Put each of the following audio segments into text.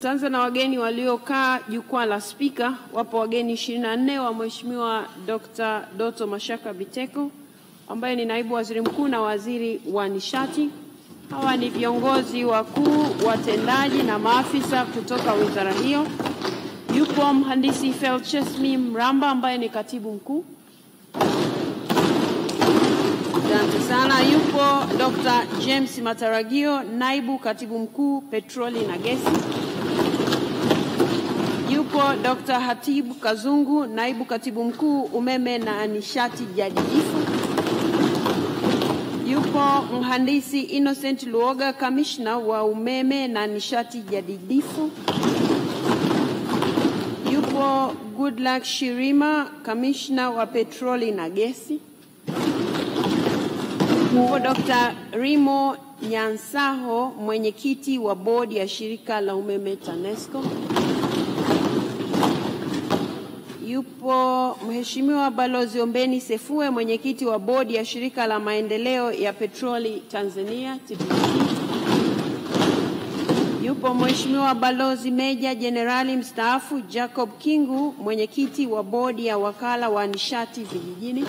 Tuanze na wageni waliokaa jukwaa la spika. Wapo wageni 24 wa Mheshimiwa Dr. Doto Mashaka Biteko ambaye ni naibu waziri mkuu na waziri wa nishati. Hawa ni viongozi wakuu, watendaji na maafisa kutoka wizara hiyo. Yupo mhandisi Felchesmi Mramba ambaye ni katibu mkuu. Asante sana. Yupo Dr. James Mataragio, naibu katibu mkuu petroli na gesi. Yupo Dr. Hatibu Kazungu, naibu katibu mkuu umeme na nishati jadidifu. Yupo mhandisi Innocent Luoga, kamishna wa umeme na nishati jadidifu. Yupo Goodluck Shirima, kamishna wa petroli na gesi. Yupo Dr. Rimo Nyansaho, mwenyekiti wa bodi ya shirika la umeme TANESCO. Yupo Mheshimiwa Balozi Ombeni Sefue, mwenyekiti wa bodi ya shirika la maendeleo ya petroli Tanzania TPC. Yupo Mheshimiwa Balozi Meja Jenerali mstaafu Jacob Kingu, mwenyekiti wa bodi ya wakala wa nishati vijijini.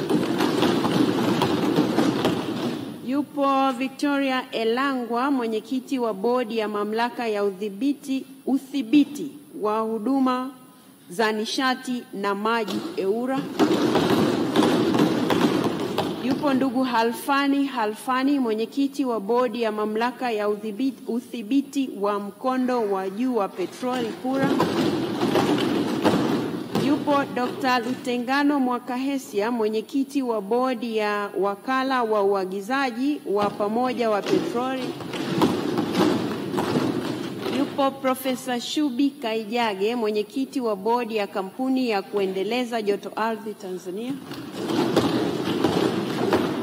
Yupo Victoria Elangwa, mwenyekiti wa bodi ya mamlaka ya udhibiti wa huduma za nishati na maji EWURA. Yupo ndugu Halfani, mwenyekiti wa bodi ya mamlaka ya udhibiti wa mkondo wa juu wa petroli PURA. Yupo Dr. Lutengano Mwakahesia, mwenyekiti wa bodi ya wakala wa uagizaji wa pamoja wa petroli. Yupo Profesa Shubi Kaijage, mwenyekiti wa bodi ya kampuni ya kuendeleza joto ardhi Tanzania.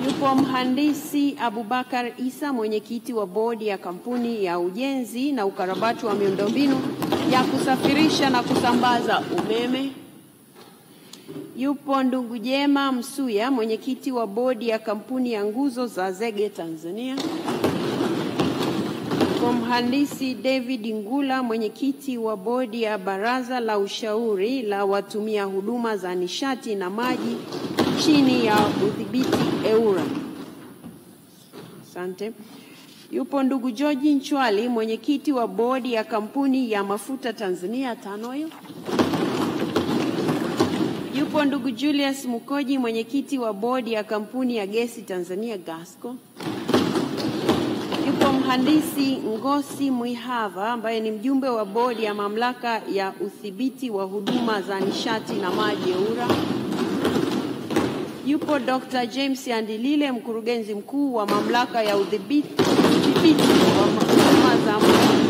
Yupo mhandisi Abubakar Isa, mwenyekiti wa bodi ya kampuni ya ujenzi na ukarabati wa miundombinu ya kusafirisha na kusambaza umeme. Yupo ndugu Jema Msuya, mwenyekiti wa bodi ya kampuni ya nguzo za zege Tanzania. Yupo mhandisi David Ngula, mwenyekiti wa bodi ya baraza la ushauri la watumia huduma za nishati na maji chini ya udhibiti EWURA. Asante. Yupo ndugu George Nchwali, mwenyekiti wa bodi ya kampuni ya mafuta Tanzania TANOIL. Yupo ndugu Julius Mukoji, mwenyekiti wa bodi ya kampuni ya gesi Tanzania GASCO. Yupo mhandisi Ngosi Mwihava ambaye ni mjumbe wa bodi ya mamlaka ya udhibiti wa huduma za nishati na maji EWURA. Yupo Dr. James Andilile, mkurugenzi mkuu wa mamlaka ya udhibiti wa huduma za maji.